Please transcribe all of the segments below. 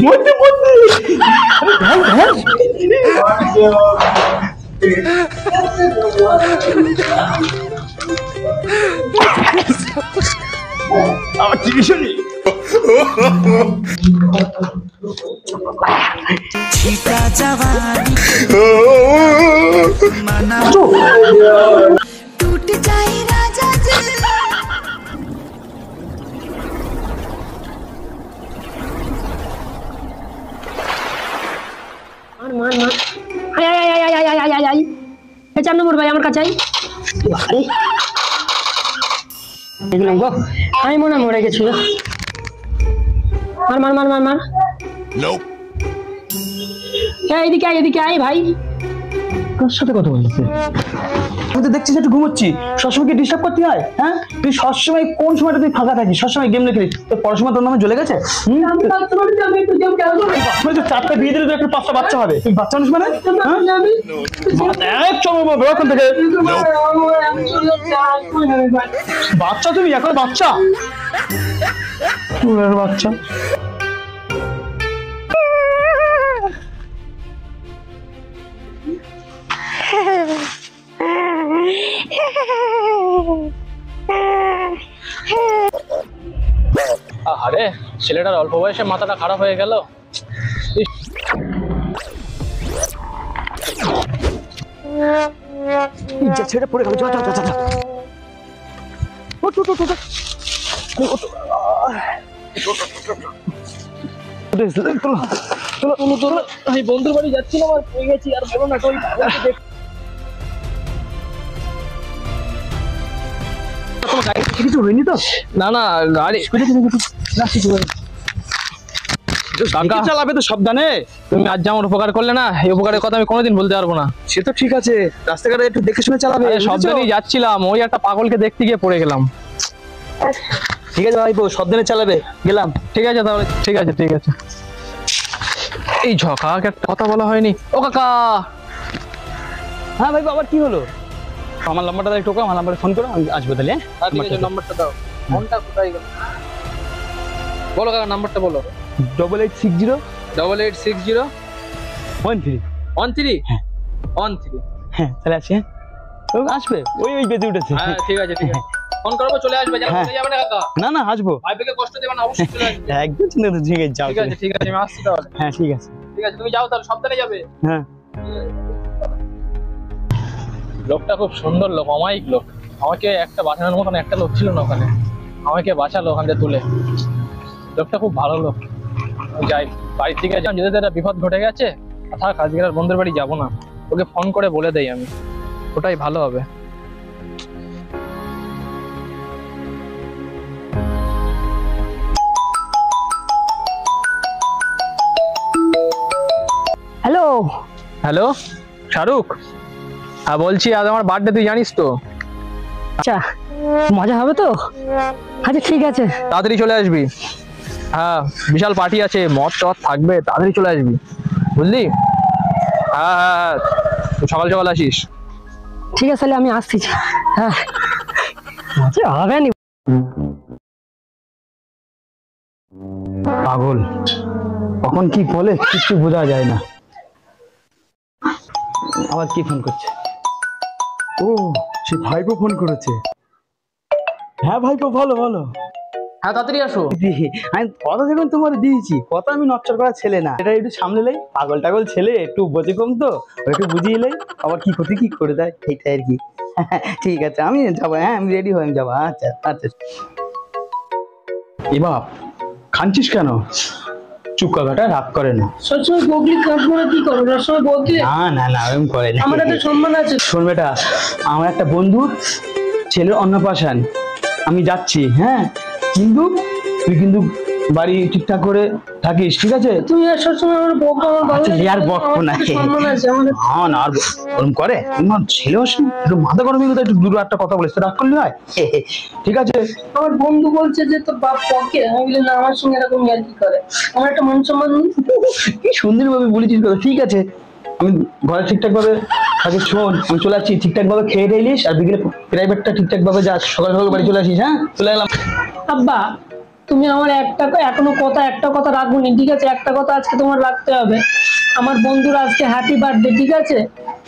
মধ্যে মধ্যে আমার চিকিৎসা নেই। टूट जाए राजा जी। मार मार मार आय आय आय आय आय आय आय ए 4 নম্বর ভাই আমার কাছে আই আরে দেখলাম গো আমি মনে মরে গেছি মার মার মার মার মার নো এই এদিকে আয় ভাই কার সাথে কথা বলছিস তুই তো দেখছিস একটু ঘুমোচ্ছি সবসময় কি ডিস্টার্ব করতে হয় হ্যাঁ তুই সবসময় কোন সময়টা তুই ফাঁকা থাকিস সবসময় গেম খেলিস তোর পড়াশোনা তোর নামে জ্বলে গেছে আমি একটু গেম খেলবো তুই তো 4টা বিয়ে দিলে তো একটা 5টা বাচ্চা হবে তুই বাচ্চা মানুষ মানে চলো বেরো ওখান থেকে বাচ্চা তুমি এখন বাচ্চা বাচ্চা আরে ছেলেটার অল্প বয়সে মাথাটা খারাপ হয়ে গেল। ছেড়ে পড়ে গেল বন্ধুর বাড়ি যাচ্ছিলাম আর পড়ে গেছি আর বলো না কিছু হয়নি তো না না গাড়ি চালাবে তো সাবধানে তুমি আজ যেমন উপকার করলে না এই উপকারের কথা আমি কোনোদিন ভুলতে পারবো না। সে তো ঠিক আছে রাস্তাঘাটে একটু দেখে শুনে চালাবে সাবধানেই যাচ্ছিলাম ওই একটা পাগলকে দেখতে গিয়ে পড়ে গেলাম। ঠিক আছে ভাইপো সাবধানে চালাবে গেলাম ঠিক আছে তাহলে ঠিক আছে এই ঝকাকে একটা কথা বলা হয়নি। ও কাকা হ্যাঁ ভাইপো আবার কি হলো আমার নাম্বারটা দাও টোকা আমার নাম্বারে ফোন করো আমি আসবো তাহলে হ্যাঁ ঠিক আছে নম্বরটা দাও ফোনটা কোথায় গেল বলো কাকা নাম্বারটা বলো 8860 8860 13 হ্যাঁ তাহলে আছে আসবে ওই বেজে উঠেছে হ্যাঁ ঠিক আছে ফোন করবো চলে আসবে চলে যাবে না কাকা না আসবো ভাইকে কষ্ট দেবে না অবশ্যই চলে আসবে একদম চিন্তা নেই ঠিক আছে যাও ঠিক আছে আমি আসছি তাহলে হ্যাঁ ঠিক আছে তুমি যাও তাহলে সাবধানে যাবে। হ্যাঁ লোকটা খুব সুন্দর লোক অমায়িক লোক আমাকে একটা বাঁচানোর মতন একটা লোক ছিল না ওখানে আমাকে বাঁচালো ওখান থেকে তুলে লোকটা খুব ভালো লোক। যাই বাড়ির দিকে যান যদি একটা বিপদ ঘটে গেছে থাক আজকে আর বন্ধুর বাড়ি যাবো না ওকে ফোন করে বলে দেই আমি ওটাই ভালো হবে। হ্যালো হ্যালো শাহরুখ হ্যাঁ বলছি আজ আমার বার্থডে তুই জানিস তো? আচ্ছা মজা হবে তো আচ্ছা ঠিক আছে তাড়াতাড়ি চলে আসবি। হ্যাঁ বিশাল পার্টি আছে মদ টদ থাকবে তাড়াতাড়ি চলে আসবি বুঝলি। হ্যাঁ সকাল সকাল আসিস। ঠিক আছে তাহলে আমি আসছি। হ্যাঁ মজা হবে না পাগল কখন কি বলে কিছু বোঝা যায় না। আবার কি ফোন করছে ও সে ভাইপো ফোন করেছে। হ্যাঁ ভাইপো বলো হ্যাঁ তাড়াতাড়ি আসো। আমি কথা যখন তোমার দিয়েছি কথা আমি নচ্চর করা ছেলে না এটা একটু সামলেলাই পাগল টাগল ছেলে একটু বোঝে কম তো একটু বুঝিয়ে এলাই আবার কি ক্ষতি কি করে দেয় এইটাই আর কি। ঠিক আছে আমি যাবো হ্যাঁ আমি রেডি হয়ে যাবো আচ্ছা এ বাপ খানছিস কেন চুপ কাকাটা রাগ করে না সবসময় বগলি কাটবো না কি করবো সবসময় বলতে না এরকম করে না আমার একটা সম্মান আছে। শোন বেটা আমার একটা বন্ধু ছেলের অন্নপ্রাশন আমি যাচ্ছি হ্যাঁ কিন্তু তুই কিন্তু বাড়ি ঠিকঠাক করে থাকিস ঠিক আছে। তুমি আর সবসময় আমার বকবো আর বকবো না না আর ওরকম করে তোমার ছেলে একটু মাথা গরমে কিন্তু একটু দুটো একটা কথা বলিস রাগ করলে হয় ঠিক আছে। আমার বন্ধু বলছে যে তোর বাপ পকে আমি বলি না আমার সঙ্গে এরকম আর কি করে আমার একটা মান সম্মান কি সুন্দর ভাবে বলেছিস কথা ঠিক আছে আমি ঘরে ঠিকঠাক ভাবে আগে শোন আমি চলে যাচ্ছি ঠিকঠাক ভাবে খেয়ে দিলিস আর বিকেলে প্রাইভেটটা ঠিকঠাক ভাবে যাস সকাল সকাল বাড়ি চলে আসিস হ্যাঁ চলে এলাম। আব্বা তুমি আমার একটা কথা রাখবনি, ঠিক আছে? একটা কথা আজকে তোমার রাখতে হবে। আমার বন্ধুর আজকে হ্যাপি বার্থডে, ঠিক আছে?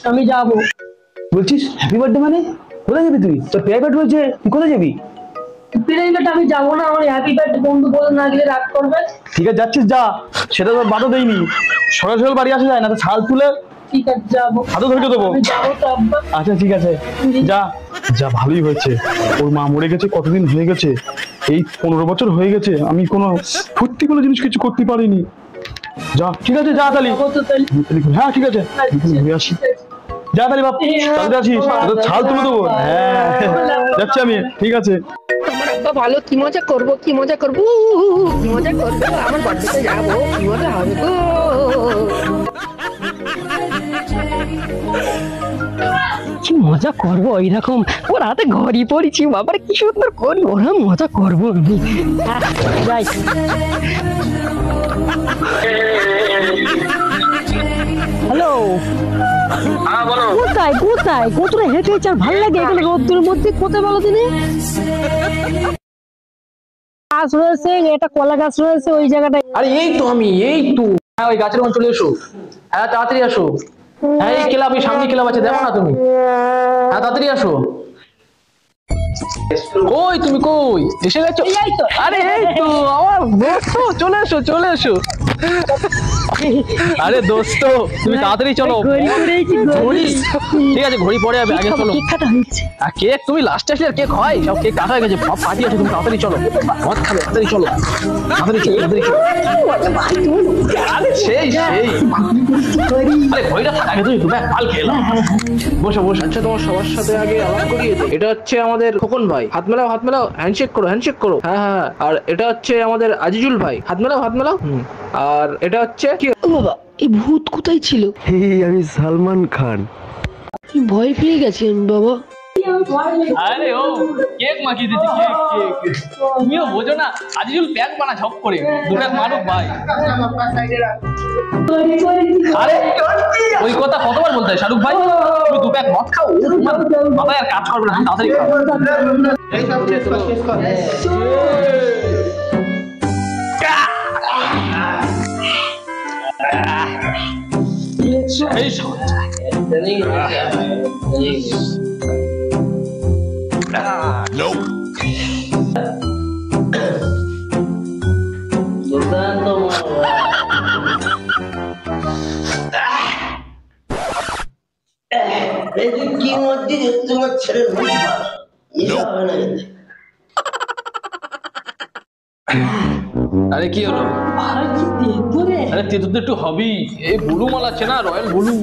আমি যাব। বলছিস হ্যাপি বার্থডে মানে কোথায় যাবি তুই? তোর প্রাইভেট হয়েছে, তুই কোথায় যাবি? প্রাইভেট আমি যাবো না, আমার হ্যাপি বার্থডে বন্ধু বলে না গেলে রাগ করবে। ঠিক আছে যাচ্ছিস যা, সেটা তোর বাধা দেয়নি। সকাল সকাল বাড়ি আসা যায় না, তো ছাল তুলে ঠিক আছে যাবো, হাতে ধরে দেবো। আমি যাবো তো আব্বা। আচ্ছা ঠিক আছে যা যা, ভালোই হয়েছে। ওর মা মরে গেছে কতদিন হয়ে গেছে, এই 15 বছর হয়ে গেছে আমি কোনো সত্যি কোনো জিনিস কিছু করতে পারিনি। যা ঠিক আছে যা তালি। যাবো তো তাহলে। হ্যাঁ ঠিক আছে ঘুরে আসি। যা তালি বাপ, তাড়াতাড়ি আসিস, তোর ছাল তুলে দেবো। হ্যাঁ যাচ্ছি আমি, ঠিক আছে। আমার আব্বা ভালো, কি মজা করবো, কি মজা করবো, কি মজা করবো, আমার বার্থডেতে যাবো, কি মজা হবে গো। কি মজা করবো এইরকম, ওর হাতে ঘড়ি পড়েছি, বাবার কি সুন্দর করি, ওরা মজা করবো আমি। যাই। হ্যালো, কোথায় কোথায় কোথায় হেঁটে হেঁটে আর ভালো লাগে এখানে রোদ্দুর মধ্যে, কোথায় বলো দিনে? গাছ রয়েছে, এটা কলা গাছ রয়েছে ওই জায়গাটায়। আরে এই তো হ্যাঁ ওই গাছের ওখানে চলে এসো। হ্যাঁ তাড়াতাড়ি আসো। হ্যাঁ এই ক্লাব, এই সামনে ক্লাব আছে, দেখো না তুমি? হ্যাঁ তাড়াতাড়ি আসো। কই তুমি, কই এসে গেছো? এই তো। আরে এই তো আমার দোস্ত, চলে এসো চলে এসো। আরে দোস্ত তুমি তাড়াতাড়ি চলো। ঘড়ি পড়েছি, ঘড়ি ঠিক আছে, ঘড়ি পরে যাবে, আগে চলো। কেক কাটা হচ্ছে। আর কেক তুমি লাস্টে আসলে আর কেক হয়? সব কেক কাটা হয়ে গেছে, সব পার্টি আছে, তুমি তাড়াতাড়ি চলো। মদ খাবে, তাড়াতাড়ি চলো, তাড়াতাড়ি চলো, তাড়াতাড়ি চলো। আরে সেই আরে ঘড়িটা থাকা আগে তুমি মাল খেলাম। বসো বসো। আচ্ছা তোমার সবার সাথে আগে আলাপ করিয়ে দিই। এটা হচ্ছে আমাদের খোকন ভাই, হাত মেলাও হাত মেলাও, হ্যান্ডশেক করো হ্যান্ডশেক করো। হ্যাঁ হ্যাঁ। আর এটা হচ্ছে আমাদের আজিজুল ভাই, হাত মেলাও হাত মেলাও। আর এটা হচ্ছে কি বাবা, এই ভূত কোথায় ছিল? আমি সালমান খান। ভয় পেয়ে গেছি আমি বাবা। আরে ও কেক মাখিয়ে দিচ্ছি, কেক কেক তুমিও বোঝো না, আজিজুল প্যাক বানা ঝপ করে, দু প্যাক মারুক ভাই। আরে ওই কথা কতবার বলতে হয় শাহরুখ ভাই, তুমি দু প্যাক মদ খাও, তোমার মাথায় আর কাজ করবে না, তাড়াতাড়ি খাও। এই কি মধ্যে তোমার ছেলে হবে না। আরে কি হলো? আরে তেতো তো একটু হবেই, এই বুলু মাল আছে না, রয়্যাল বুলু,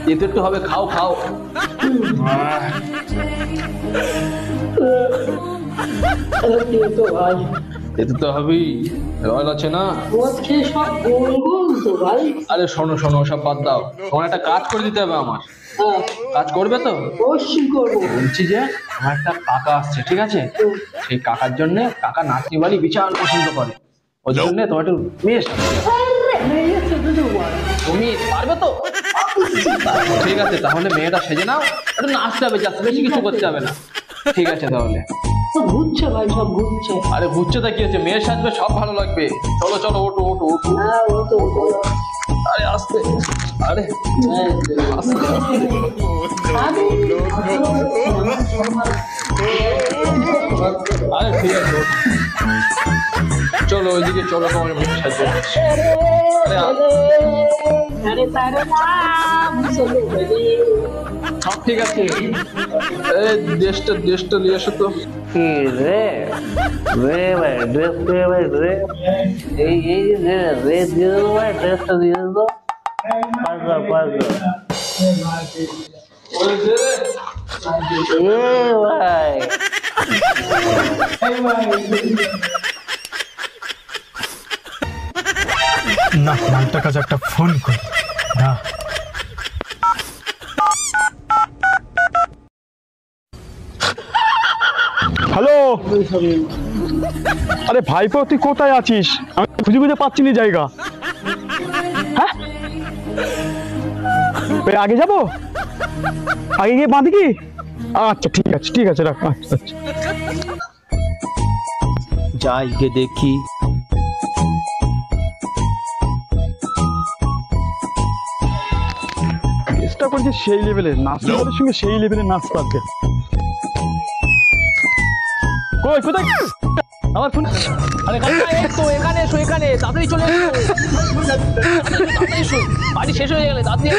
তেতো একটু হবে, খাও খাও। তেতো তো হবেই, রয়্যাল আছে না। আরে শোনো শোনো, সব বাদ দাও, তোমার একটা কাজ করে দিতে হবে আমার। কাজ করবে তো? বলছি যে আমার একটা কাকা আসছে, ঠিক আছে? সেই কাকার জন্য, কাকা নাচনি বাড়ি বিশাল পছন্দ করে, ওই জন্য তোমার একটু মেয়ে তুমি পারবে তো? ঠিক আছে তাহলে মেয়েটা সেজে নাও, একটু নাচতে হবে, যাতে বেশি কিছু করতে হবে না। ঠিক আছে তাহলে। ঘুরছে ভাই, সব ঘুরছে। আরে ঘুরছে তা কি হচ্ছে, মেয়ের সাজবে, সব ভালো লাগবে। চলো চলো, ওঠো ওঠো ওঠো। আরে আস্তে, আরে আস্তে। আরে ঠিক আছে, চলো ওইদিকে চলো, তোমার মেয়ের সাজবে। সব ঠিক আছে। দেশটা নিয়ে আসো তো। না মালটার কাছে একটা ফোন কর। হ্যালো, আরে ভাইপো তুই কোথায় আছিস? আমি খুঁজে খুঁজে পাচ্ছি না জায়গা। হ্যাঁ আগে যাবো, আগে গিয়ে বাঁধি কি? আচ্ছা ঠিক আছে রাখ। আচ্ছা আচ্ছা যাই গিয়ে দেখি। চেষ্টা করছি সেই লেভেলের নাচ, সঙ্গে সেই লেভেলের নাচ পারবে। কই কোথায় আমার ফোন? আরে কাকা এসো, এখানে এসো, এখানে তাড়াতাড়ি চলে এসো, তাড়াতাড়ি এসো, বাড়ি শেষ হয়ে গেলে তাড়াতাড়ি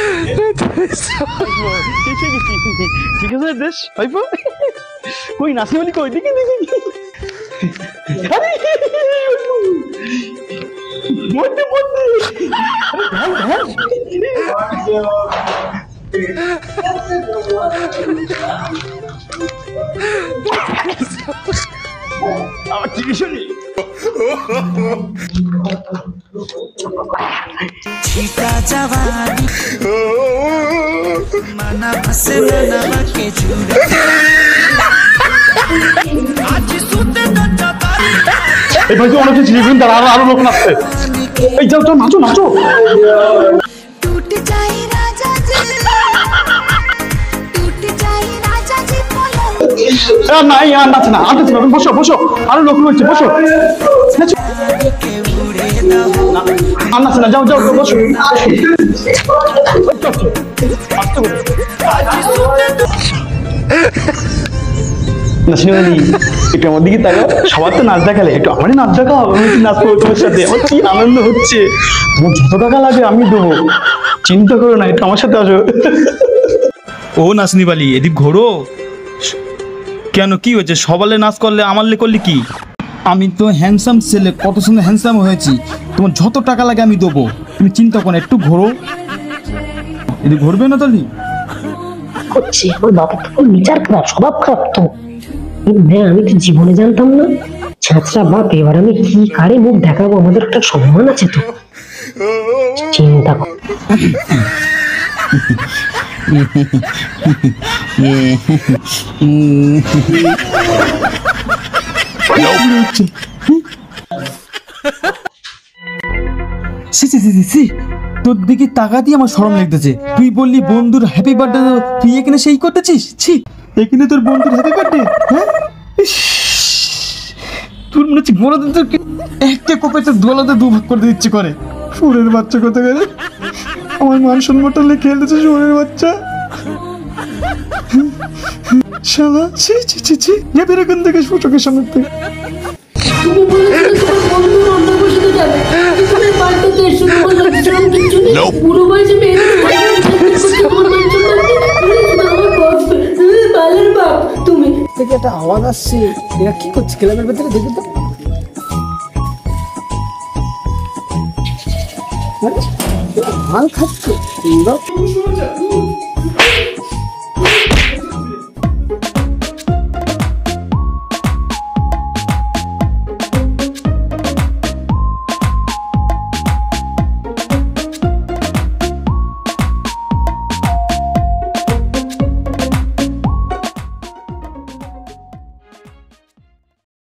ঠিক আছে দেশ ভাইপো। কই নাচি বলি কই দেখি দেখি। মরতে মরতে আমার চিকিৎসা নেই। छिपा जवानी मना फसे मना के जुड़े आज सुते न चतारी এই ভাই তো অনেক কিছু লিখুন, তার আরো লোক নাচছে। এই যাও যাও নাচো নাচো। टूट जाए राजा जी टूट जाए राजा जी बोलो নাই আর নাচে না, আর নাচে না। বসো বসো, আরো লোক রয়েছে, বসো। নাচো। के उड़े ना আর নাচে না, যাও যাও বসো। নাচনি বলি একটু আমার দিকে তাকাও। সবার তো নাচ দেখালে, একটু আমারই নাচ দেখাও। আমি একটু নাচ করবো তোমার সাথে, আমার কি আনন্দ হচ্ছে। তোমার যত টাকা লাগে আমি দেবো, চিন্তা করো না, একটু আমার সাথে আসো। ও নাচনি বালি, এদিক ঘোরো। কেন কি হয়েছে? সবালে নাচ করলে আমারলে করলে কি? আমি তো হ্যান্ডসাম ছেলে, কত সুন্দর হ্যান্ডসাম হয়েছি। তোমার যত টাকা লাগে আমি দেবো, তুমি চিন্তা করো না, একটু ঘোরো। এদিক ঘুরবে না তাহলে? হচ্ছে ওর বাবা তো খুব বিচার খারাপ, স্বভাব খারাপ তো। আমি তো জীবনে জানতাম না। ছাত্রা বাপ, এবার আমি কি কারে মুখ দেখাবো? আমাদের একটা সম্মান আছে তো, চিন্তা কর। সি সি সি সি, তোর দিকে টাকা দিয়ে আমার শরম লাগতেছে। তুই বললি বন্ধুর হ্যাপি বার্থডে, তুই এখানে সেই করতেছিস? ছি, এখানে তোর বন্ধুর হ্যাপি বার্থডে? হ্যাঁ, ইস, তোর মনে হচ্ছে গোলাতে তোর একটা কোপেতে দোলাতে দুভাগ করে দিচ্ছে করে। সুরের বাচ্চা কোথায় গেলে আমার মান সম্মানটা নিয়ে খেলতেছে সুরের বাচ্চা। শালা ছি ছি ছি ছি, যা বের এখান থেকে সূচকের সামনে থেকে। তুমি বলেছিলে তোমার বন্ধুর অন্য বসে যাবে, তুমি বাড়িতে শুরু করলে কিছু নেই। বুড়ো বয়সে মেয়েরা বালের বাপ তুমি। থেকে একটা আওয়াজ আসছে, এরা কি করছে ক্লাবের ভেতরে? দেখি তো। মাল খাচ্ছে।